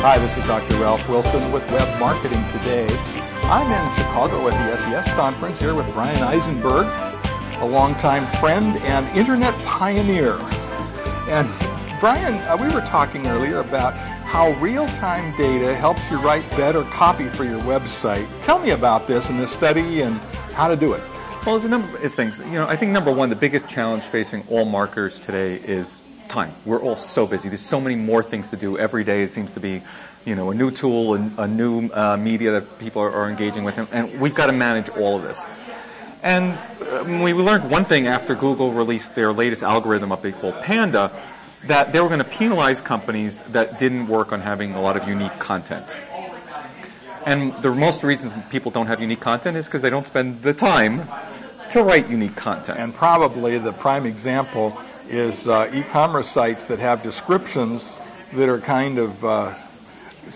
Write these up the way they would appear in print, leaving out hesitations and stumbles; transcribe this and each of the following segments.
Hi, this is Dr. Ralph Wilson with Web Marketing Today. I'm in Chicago at the SES conference here with Bryan Eisenberg, a longtime friend and internet pioneer. And Bryan, we were talking earlier about how real-time data helps you write better copy for your website. Tell me about this and this study and how to do it. Well, there's a number of things. I think number one, the biggest challenge facing all marketers today is time. We're all so busy. There's so many more things to do every day. It seems to be, a new tool and a new media that people are engaging with, and we've got to manage all of this. And we learned one thing after Google released their latest algorithm update called Panda, that they were going to penalize companies that didn't work on having a lot of unique content. And the most reasons people don't have unique content is because they don't spend the time to write unique content. And probably the prime example is e-commerce sites that have descriptions that are kind of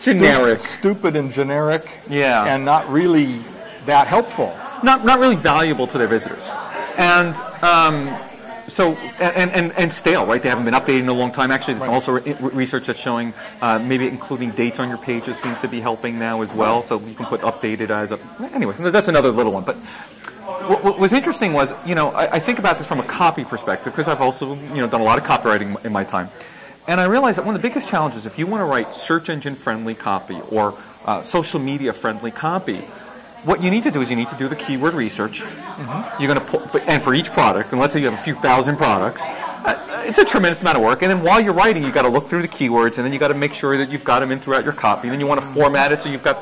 generic, stupid and generic, yeah, and not really that helpful. Not really valuable to their visitors, and and stale, right? They haven't been updated in a long time. Actually, there's also research that's showing maybe including dates on your pages seem to be helping now as well. So you can put updated as a anyway. That's another little one, but. What was interesting was, I think about this from a copy perspective because I've also, done a lot of copywriting in my time. And I realized that one of the biggest challenges, if you want to write search engine friendly copy or social media friendly copy, what you need to do is you need to do the keyword research. Mm-hmm. You're going to put, and for each product, and let's say you have a few thousand products, it's a tremendous amount of work. And then while you're writing, you've got to look through the keywords, and then you've got to make sure that you've got them in throughout your copy. And then you want to format it so you've got...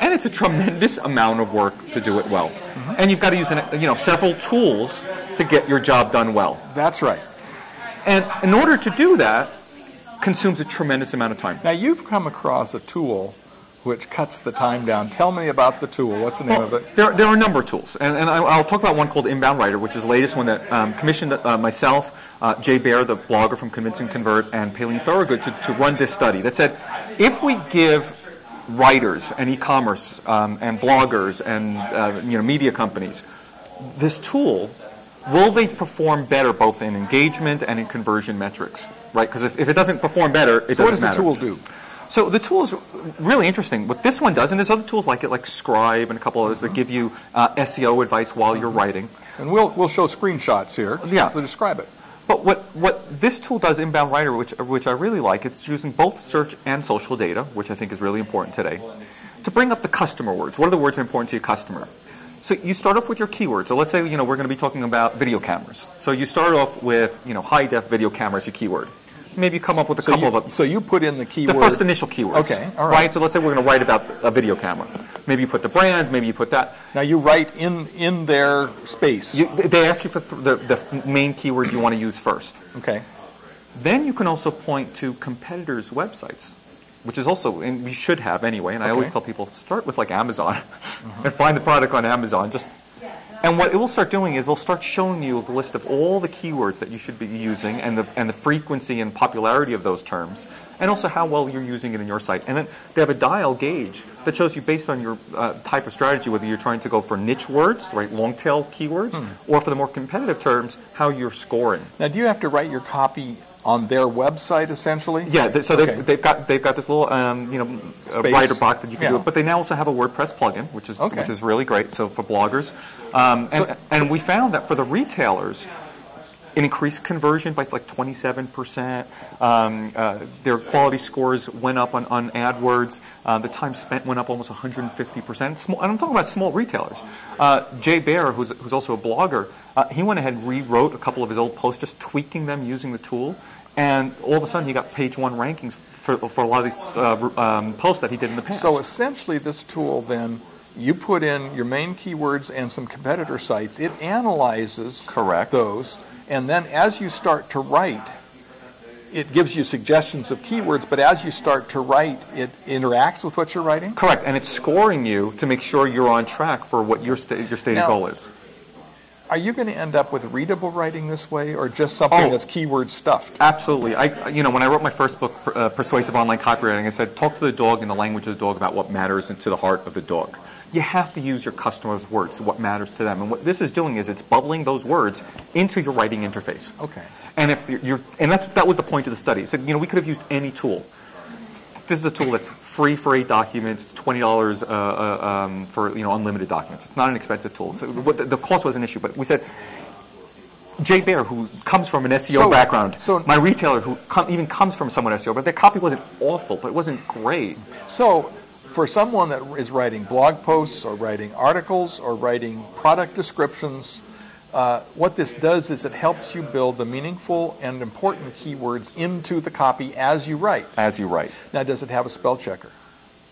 And it's a tremendous amount of work to do it well. Mm-hmm. And you've got to use several tools to get your job done well. That's right. And in order to do that, consumes a tremendous amount of time. Now, you've come across a tool which cuts the time down. Tell me about the tool. What's the name of it? There are a number of tools. And I'll talk about one called InboundWriter, which is the latest one that commissioned myself, Jay Baer, the blogger from Convince and Convert, and Paylene Thorogood to run this study that said, if we give writers and e-commerce and bloggers and media companies this tool, will they perform better both in engagement and in conversion metrics, right? Because if it doesn't perform better, it doesn't matter. So what does the tool do? So the tool is really interesting. What this one does, and there's other tools like it, like Scribe and a couple others that give you SEO advice while you're writing. And we'll show screenshots here to describe it. But what this tool does, InboundWriter, which I really like, it's using both search and social data, which I think is really important today, to bring up the customer words. What are the words that are important to your customer? So you start off with your keywords. So let's say we're going to be talking about video cameras. So you start off with high-def video cameras, your keyword. Maybe you come up with a couple of them. So you put in the keyword. The first initial keywords. Okay, all right. So let's say we're going to write about a video camera. Maybe you put the brand, maybe you put that. Now you write in their space. They ask you for the main keyword you want to use first. Okay. Then you can also point to competitors' websites, which is also, and we should have anyway, and I always tell people, start with like Amazon and find the product on Amazon. And what it will start doing is it'll start showing you the list of all the keywords that you should be using and the frequency and popularity of those terms, and also how well you're using it in your site. And then they have a dial gauge that shows you based on your type of strategy whether you're trying to go for niche words, right, long tail keywords, or for the more competitive terms, how you're scoring. Now, do you have to write your copy on their website essentially? Yeah, so they've got this little writer box that you can do it, but they now also have a WordPress plugin, which is really great. So for bloggers, and we found that for the retailers, it increased conversion by like 27%. Their quality scores went up on AdWords. The time spent went up almost 150%. And I'm talking about small retailers. Jay Baer, who's also a blogger, he went ahead and rewrote a couple of his old posts, just tweaking them using the tool. And all of a sudden, he got page 1 rankings for a lot of these posts that he did in the past. So essentially, this tool then, you put in your main keywords and some competitor sites. It analyzes those. And then as you start to write, it gives you suggestions of keywords, but as you start to write, it interacts with what you're writing? Correct, and it's scoring you to make sure you're on track for what your stated goal is. Are you going to end up with readable writing this way, or just something that's keyword stuffed? Absolutely. When I wrote my first book, Persuasive Online Copywriting, I said, talk to the dog in the language of the dog about what matters and to the heart of the dog. You have to use your customer's words, what matters to them. And what this is doing is it's bubbling those words into your writing interface. Okay. And if that was the point of the study. It said, we could have used any tool This is a tool that's free for 8 documents. It's $20 for unlimited documents. It's not an expensive tool. So the cost was an issue, but we said, Jay Baer, who comes from an SEO background, my retailer who even comes from somewhat SEO, but their copy wasn't awful, but it wasn't great. So for someone that is writing blog posts or writing articles or writing product descriptions, what this does is it helps you build the meaningful and important keywords into the copy as you write. As you write. Now, does it have a spell checker?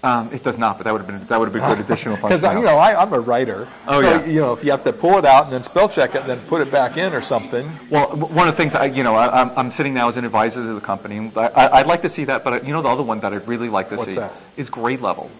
It does not, but that would have been good additional functionality. Because I'm a writer, if you have to pull it out and then spell check it and then put it back in or something. Well, one of the things I'm sitting now as an advisor to the company. I'd like to see that, but the other one that I'd really like to see is grade level.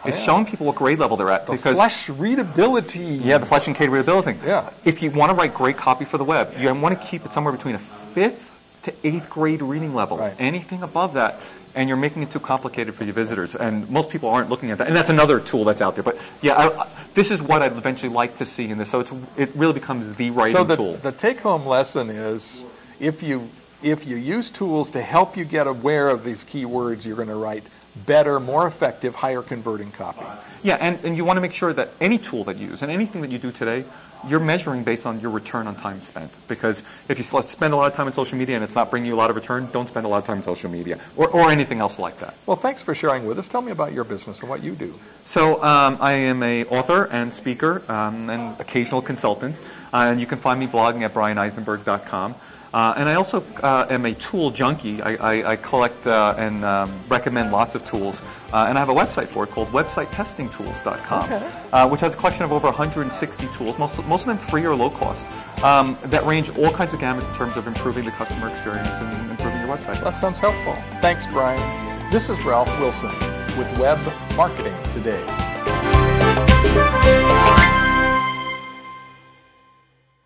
It's showing people what grade level they're at. The flesh readability. Yeah, the flesh and K readability. Yeah. If you want to write great copy for the web, you want to keep it somewhere between a 5th to 8th grade reading level. Right. Anything above that, and you're making it too complicated for your visitors. And most people aren't looking at that. And that's another tool that's out there. But yeah, this is what I'd eventually like to see in this. So it really becomes the writing tool. So the take-home lesson is if you use tools to help you get aware of these keywords, you're going to write better, more effective, higher converting copy. Yeah, and you want to make sure that any tool that you use and anything that you do today, you're measuring based on your return on time spent. Because if you spend a lot of time on social media and it's not bringing you a lot of return, don't spend a lot of time on social media or anything else like that. Well, thanks for sharing with us. Tell me about your business and what you do. So I am an author and speaker and occasional consultant. And you can find me blogging at bryaneisenberg.com. And I also am a tool junkie. I collect and recommend lots of tools. And I have a website for it called websitetestingtools.com, which has a collection of over 160 tools, most of them free or low cost, that range all kinds of gamut in terms of improving the customer experience and improving your website. That sounds helpful. Thanks, Bryan. This is Ralph Wilson with Web Marketing Today.